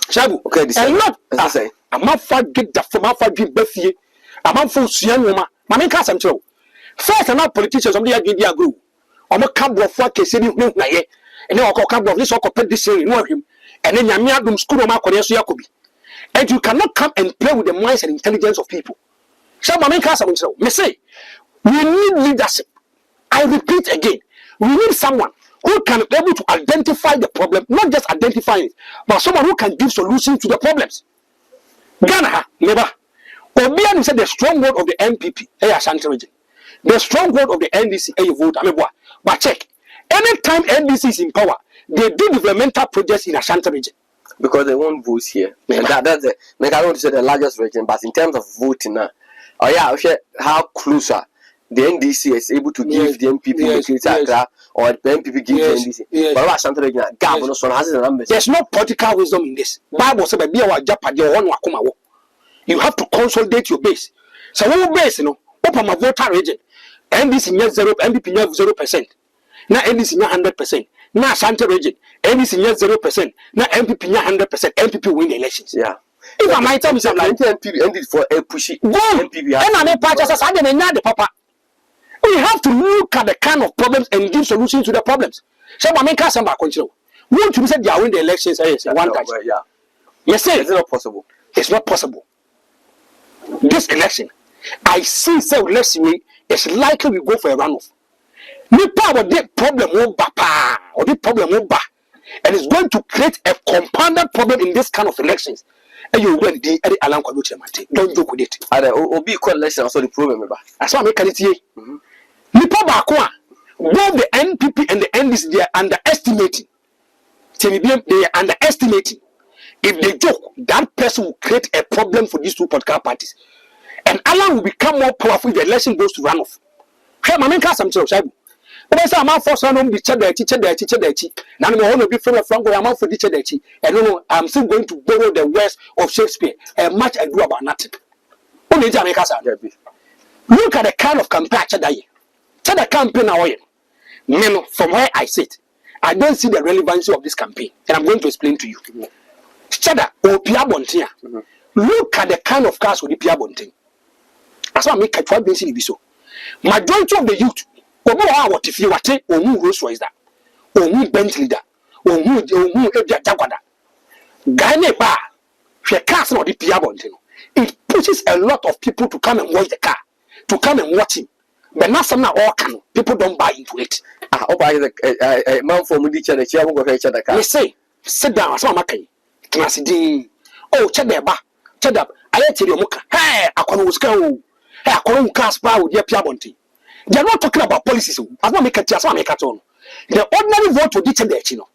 Shabu, okay, a lot. I say, I'm not for get the from our dream Buffy. I'm not for Sianoma. My cast I'm true. First, and not politicians, somebody again, their group. I'm a camp of what case any no, and then I'll come of this or this in him. And then Yamiadum school of Marconeso Yacobi. And you cannot come and play with the minds and intelligence of people. So, my cast I'm true. Me say, we need leadership. I repeat again, we need someone who can be able to identify the problem, not just identify it, but someone who can give solutions to the problems. Ghana, never. Obian said the stronghold of the MPP, Ashanti region. The stronghold of the NDC, vote, but check. Anytime NDC is in power, they do developmental projects in Ashanti region. Because they won't vote here. And that's the, I don't want to say the largest region, but in terms of voting now, how closer the NDC is able to give the MPP or the MPP give the NDC. But about Ashanti region, has the numbers. There's no political wisdom in this. Bible says, you have to consolidate your base. So what base, open my voter region. NDC 0, MPP 0%. Now NDC 100%. Now Ashanti region, NDC 0%. Now MPP 100%. MPP win the elections. Yeah. If I might tell me something like MPP ended for a pushy. Go. MPP. And I the papa. We have to look at the kind of problems and give solutions to the problems. So I make us control. Won't you say they are win the elections? One time. Yeah. You say it's not possible. It's not possible. This election, I see let's way it's likely we go for a runoff. Nipa or the problem won't or the problem won't and it's going to create a compounded problem in this kind of elections. And you will the alarm committee. Don't joke with it. And be election also the problem. That's why I make it here. Nipa Bakwa, both the NPP and the NDC, they are underestimating. They are underestimating. If they joke, that person will create a problem for these two political parties. And Allah will become more powerful if the election goes to runoff. Hey, my main cast, I'm saying, I'm out for some teacher. Now I'm going to be from Franko, I'm out for teacher. And I'm still going to borrow the words of Shakespeare and much I do about nothing. Only Jamaica. Look at the kind of campaign the campaign now. From where I sit, I don't see the relevancy of this campaign. And I'm going to explain to you. Chada or Pia Bontia. Look at the kind of cars with the Pia Bontin. That's why I make a 12 days in so. Majority of the youth, what if you were take or who Rolls Royce that, or who Bentley that, or who Jaguar. Gane bar, she cars not the Pia Bontin. It pushes a lot of people to come and watch the car, to come and watch him. But not some now all can. People don't buy into it. Buy the man from each other, chair will go each other. They say, sit down, so I'm Classy. Oh, Chadaba, Chadab, I tell you, hey, I can't go. Hey, I can't cast power with your Piabonti. They are not talking about policies. I want to make a chance, I make a tone. The ordinary vote to ditch the chino.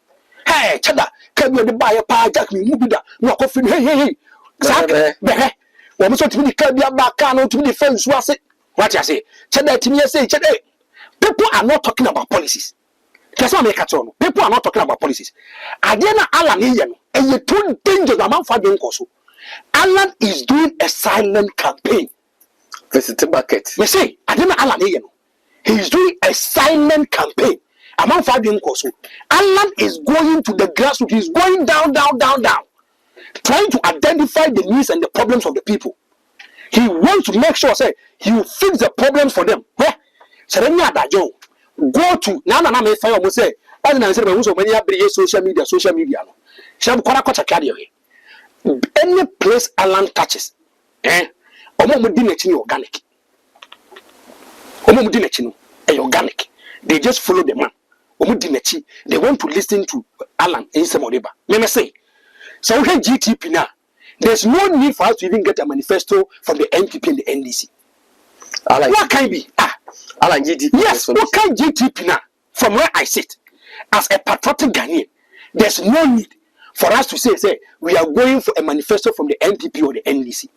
Hey, Chada, can you buy a pie, Jack, me, Mubida, no coffin, hey. Exactly. When we saw to me, can be a back, to be the friends who was it. What I say, Chada, to me, say, Chada. People are not talking about policies. That's why I make a tone. People are not talking about policies. Adena Alan, and you too dangerous amount for doing so. Alan is doing a silent campaign. Visit the bucket. We say, Adena Alan, he is doing a silent campaign. Among 5 young so Alan is going to the grassroots. He's going down, trying to identify the needs and the problems of the people. He wants to make sure, say, he will fix the problems for them. So then, go to Nana may fire almost say, as I said, many social media. Any place Alan touches, organic. Organic. They just follow the man. They want to listen to Alan in some of the bar. Let me say, so we have GTP now. There's no need for us to even get a manifesto from the NPP and the NDC. What can it be? Alan GTP. Yes, what can GTP now? From where I sit, as a patriotic Ghanaian, there's no need for us to say we are going for a manifesto from the NPP or the NDC.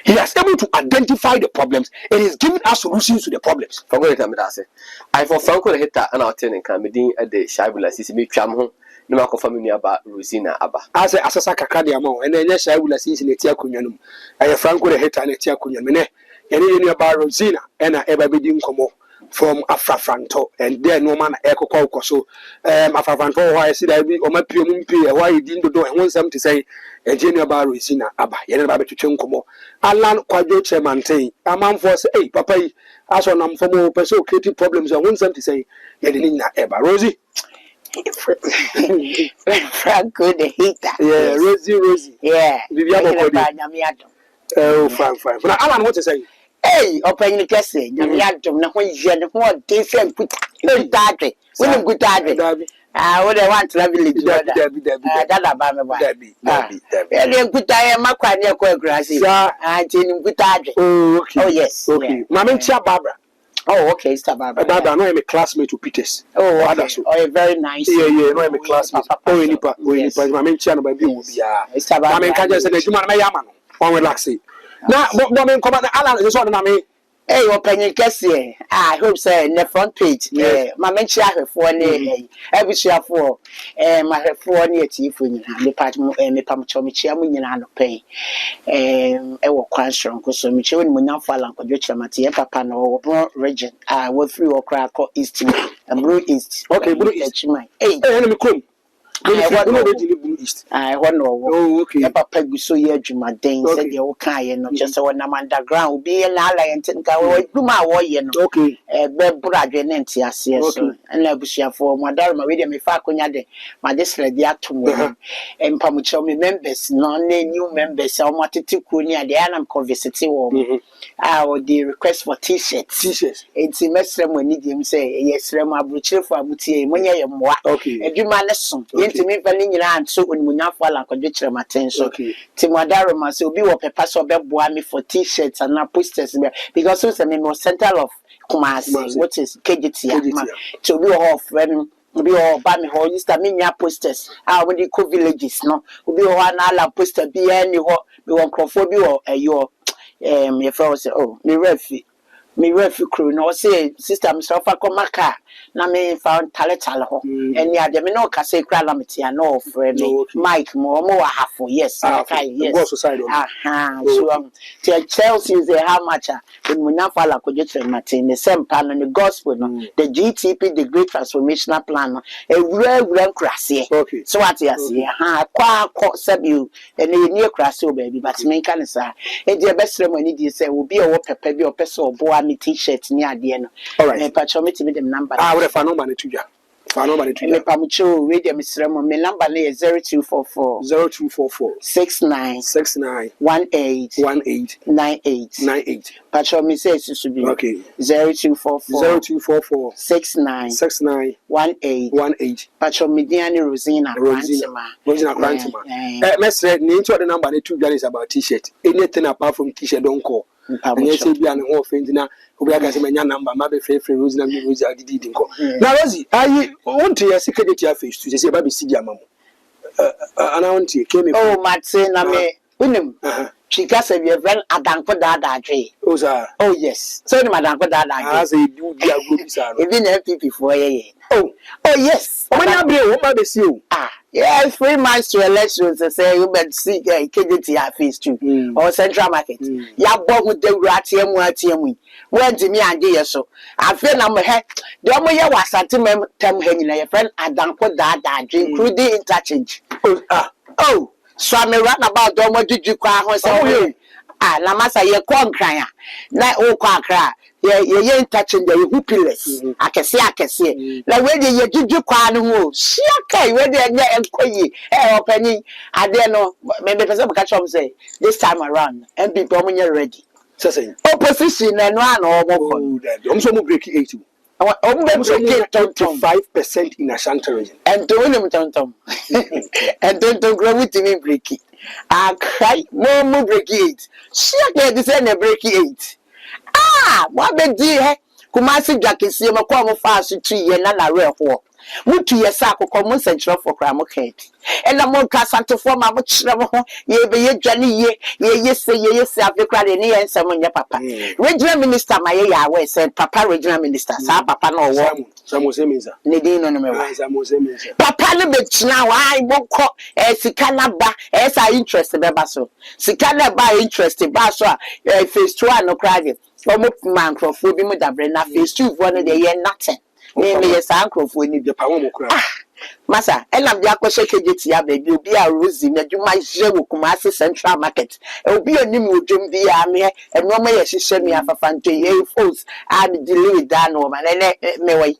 He has able to identify the problems and is giving us solutions to the problems. I for Franko Heta and our tenant can at the Shabula Sisi Cham no family about Rosina Abba. As a Sakakadiamo, and then yes, I will assist in a Tia Cunyanum. I have Franko Heta and a Tia Cunyamene, and any about Rosina, and I ever be como from Afrafranto, and then no man echo call so Afrafranto, why I said I be on my Pumpi, why he didn't do. I want them to say a junior bar Rosina Abba, Yenaba to Chunkomo. Alan Quadro Chairman say, a man for say, Papa, as one am for more personal creative problems. I want them to say, Yedina Eba Rosie. Franko the hater. Yeah, Rosie. Yeah. Oh, fine. Now, Alan, what to say? Hey, open the kese. Ya dum na ho ye ne ho de se nkuta. Nkuta. We no nkuta. Ah, what I want to village. That ba me ba. Yeah, nkuta e makwa ne ko agrasi. Ah, tin nkuta. Oh, okay. Oh yes. Okay. Mama Chia Barbara. Oh, okay, Sister Barbara. Barbara, no, I'm a classmate to Peters. Oh, okay. Oh, very nice. Yeah, no, I'm a classmate. Oh, nipa. Mama Chia no baby will be Sister Barbara. Mama can just say you man my yaman. On relax. Now, but come on, Alan is on me. Hey, open your kese. I hope say in the front page. Yeah, Mama Chia her for ne every share for my for near tea for you. The part me pam chomi chia mu nyina no pay. E wo kwan strong ko so mi che woni munya fa lan ko dwetcha mate e papa no wo region wo free wo kra ko east blue east. Okay, blue east. Hey, me kom. Blue east. I no. Oh, okay. E papa gu so ye adwuma den said ye wo kan ye no just wo nam underground be na alliance nka wo duma wo ye no. Okay. Be buradwe ne ntia ase so na abusuafo mo adarma we de me fa akonya de ma de sredi atom wo empamucho me members no na new members o matete ku ni ade anam conversity wo wo the request for t-shirts enti mesre mo ni dem say yesre mo abuchirefo abutie monye ye moa adwuma ne so enti me fa ni nyina anso onmunyafo ala kwadwe kire maten so ti mo adarma say obi wo pepa so be boa me for t-shirts and posters because so say me no center of Kumasi, what is KGT? So we all friend, we all buy me whole list of many posters. When you go villages, no, we all an poster be any what we want crofobia or your fellows say, oh, me refi crew no say system so fa komaka na me found talentala ho and ya dem no ka say kra lamiti no friend Mike mo hafo yes yes so Chelsea is how much when na fala ko jetre Martin the same plan the gospel no the GTP the great transformational plan no ewura krase so what you say kwa said you and you krase baby but me kan say e dey best money dey say obi e wo pepe bi o pese obo t-shirt ni ade no alright patcho me dem number we fa number ne tuja me pamucho we dem sremo me number na 0244 69 18 98 patcho me say it should be okay 0244 69 18 patcho me diani Rosina Grantima mesre ni into the number ne tuja is about t-shirt anything apart from t-shirt don't call and yes be an ho offend na obi aga se manya number ma be free Rose na me Rose adidi nko na Rosie ayi want to yes security face to say ba be sidi amamu ana want to came oh Martin na me unim chika se be very adanko dada dwe oh yes so ni madanko dada as e do dia go bisa no even FPP for ye oh yes when you be o ma be see o yes 3 months to elections say you better see KGT face too or Central Market ya bo hu de wura atiemu when me ande ye so afi na mo he de mo ye wasante mem tem he nyina ye friend adanko dada including interchange oh so me run about do mo juju kwa ho say na masa ye ko nkran na o ko akra ye interchange ye hupiless akese na we de ye juju kwa no ho sia kai we de nya enkoyi opani ade no me pese be catch up say this time around MPP o munye ready say opposition na no ana o mo ko so mo break 80 5% in Ashanti region and to win tontom and don't grow with me break it cry mo break it sia ke de say na break it what be di he Kumasi dwakesi mo kwa mo fa so tu ye na re ho mutu ye sa akokọ mo senchro for kra mo kenti ena mo kasante for ma mo kire mo ho ye be ye dwane ye se afekra de ne ye nsem nya papa regional minister ma ye ya we say papa regional minister sa papa no wo Samusemeza ne din no me wa Samusemeza papa ne be kina wa bokọ sika na ba sa interest be ba so sika na ba interest ba so phase 2 no private omo man crofo bi mo dabre na phase 2 vo no de ye nothing me yes crofo ni de pa wo mo kra masa enam dia kwese KGT ya baby obi a Rosie na dwuma je wo Kumasi Central Market obi onim odwom bi ya me eno ma ye hihye me afafa nto ye force and delay da no ma me wai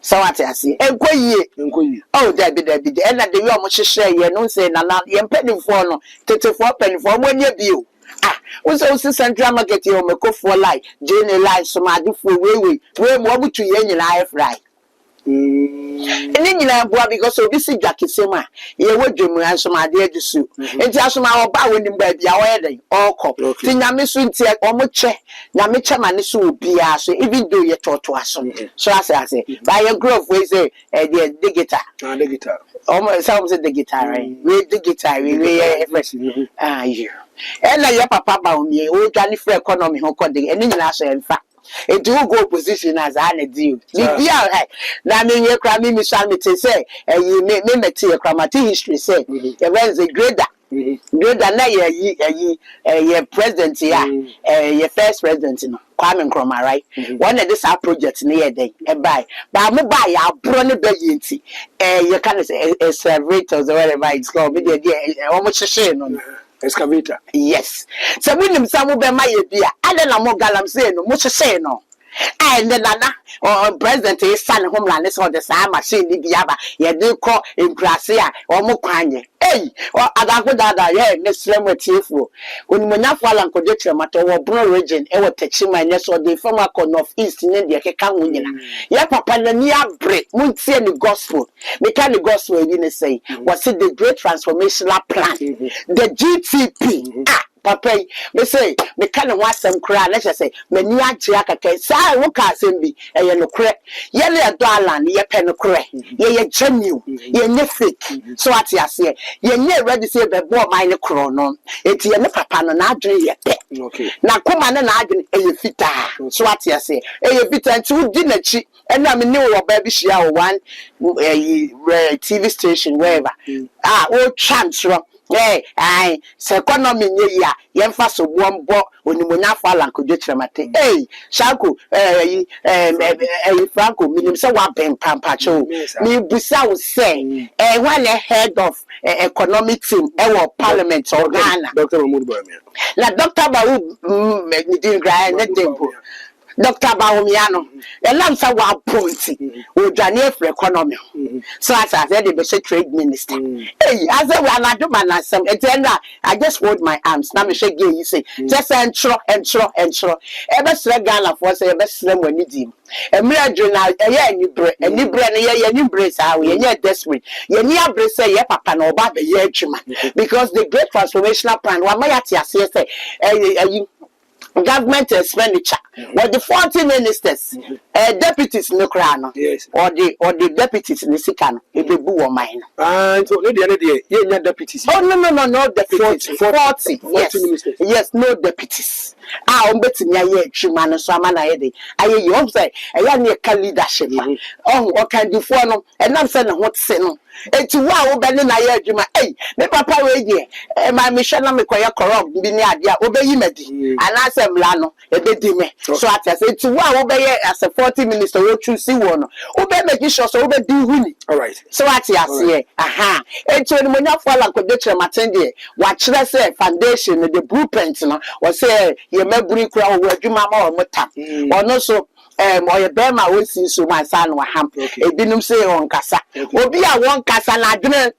so what I see enkoyi oh da bi ena de yo mo hihye ye no say na ye mpanimfo no 34 panimfo mo nya bio Also central market you make for like Jane line some adu for we mo to yen nyina fry. Eni nyina boa because obi si dwakesema ye wadwemu ansom ade adusu enti asoma oba woni ba bia wo yeden okọ ti nyame so nti omo che nyame che mane so obi aso even though ye toto aso so ase by your growth we say the digital some say digital right we digital we you ela your papa ba omi o dwani for economy ho kode eni nyina so enfa it will go position as an deal. The na me ye kra me shall me say you me meti kramati history say there was a grader na ye president ya ye first president no Kwame Nkrumah right one of this project near dey e buy but mo buy ya bro ne be yenti you can say excavators or whatever it's called be there almost share no excavator. Yes. So when them some be my bia, I don't know galam say no, much say no. And the nana or president is son homeland is on the same machine biaba, ye do call in Gracia or Mokanye. Hey, or Adago Dada, yeah, next slam with you. When Munafal and Kodetria matter or Bro region, I will text him my nest or the former corner of East in India, Kakamuna. Yeah, Papa, the near break, won't see any gospel. The kind of gospel you didn't say was it the great transformational plan, the GTP. Papa, me say, me kind of want some cry. Let's just say, me ni achiaka ke. Sa wo ka sembi, ye no kre. Ye le dollar, ye pen no kre. Ye genuine, ye ne fake. So ati ase, ye ne ready say be bo mine kro no. Eti ye ne papa no na adwene ye pe. Okay. Na koma ne na adwene e ye fita. So ati ase, e ye fita nti wo di na chi. Ena me ni wo ba bi hia wo one TV station wherever. O chance ro. Hey, economy ya yemfa so bombo onimunya fa lankojo tremate. Hey, Shanko, Franko, minim se wa ben pampacho. Mi busa wo say, one head of economic team parliament or Ghana. Dr. Mahmoud Boyme. La Dr. Bahu Medin Grand Dempo. Dr. Baumiano, a lamsa wa ponti, or Daniel for economy. So as I said, the trade minister. Hey, as I do man, some agenda, I just hold my arms. Now, me shake you say, just entro. Ever slug gala for say, ever slim when you dim. A mere journal, you bread, and you bread, and you brace how you're desperate. You're near brace, your papa no baba, because the great transformational plan, what my atia say, government expenditure. But the 40 ministers, deputies no crown, yes, or the deputies in the Sikano, it be boo or mine. And so the other day, yeah, deputies. Oh no, deputies. 40 yes, ministers. Yes, no deputies. I'm betting ya Chuman so man I you say I near leadership. Oh, what can do for no, and I'm saying what say no. It's wow, Benny I juma. Hey, the papa way here. My mission me quite corrupt, be near dia obey me. And I said Lano, a bit me. So I said to wow, obey as a 40 minister, you choose see one. Obey make sure so obey do winning. All right. So what you say, aha. And so when you fall like a matende, watch that say foundation, the blueprint, or say you may bring crowd where you mama or mota. Or no so. Or your bema will see so my son wa ham. A binum say on cassa. Will be a one cassa ladrin,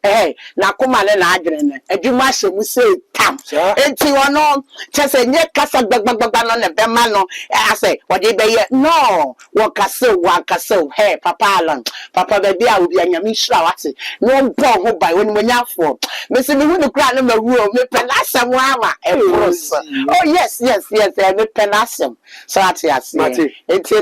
na come and ladrin. A dumas will say tam. And you are no, just a near cassa on the bemano. I say, what they be yet? No, one castle, hey, papa, papa, baby, I will be a yamisha. No bomb who by when you're for. Missing me when the grand in the room, me penasam wama. Oh, yes, and me penasam. So I say,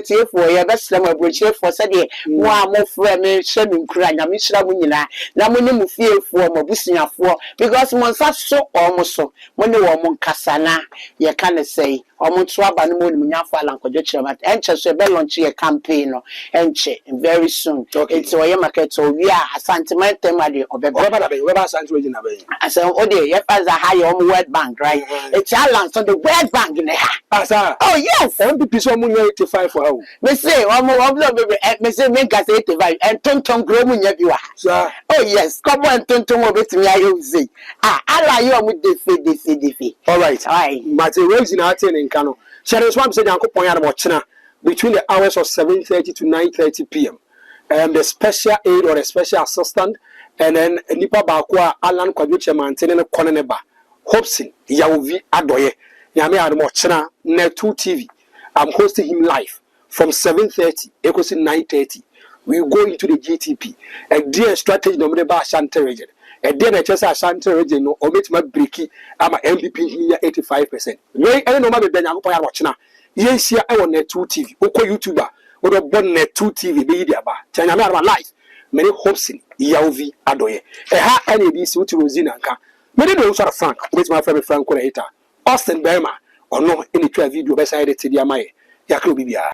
it's for your best summer bridge for said one more friend, sending crying, a Mishra Munina, Namunim fear for Mobusia for because Monsa so almost so when you are Moncasana, you can't say, or Montrab and Munafa and Cojocha, but enter a bellonchi campaign and very soon. It's a market, so we are a sentimental of the Baba as an audio, as a high on World Bank, right? It's Alan on the World Bank in there. Oh, yes, and the piece of 85 for me say, me say, make us 85 and Tonton Gromun Yabua. Oh, yes, come on, Tonton over to me. I use I like you with the fee. All right, Martin Rose in Aten and Cano. Shadow Swamp said, Uncle Point about China between the hours of 7:30 to 9:30 p.m. And the special aid or a special assistant, and then Nipa Bakwa, Alan Kwajucha, maintaining a Koneneba. Hopsin, Yavi Adoye. Yami Adamo China Net 2 TV. I'm hosting him live from 7:30 equals 9:30. We go into the GTP. A dear strategy no me ba Ashanti region. A dear na chesa Ashanti region no ometima breaki ama MPP here 85%. We any no ma be Nyankopon ya watchna. Yensia e won Net 2 TV. Uko YouTuber we do born Net 2 TV be yidi aba. Chanyame Adamo live. Many hopes in Yaovi Adoye. A ha any this uti Rosina nka. Many do sort of Frank, with my friend Franko later. Austin Berma or no any video beside it to the Amae. Yakubia.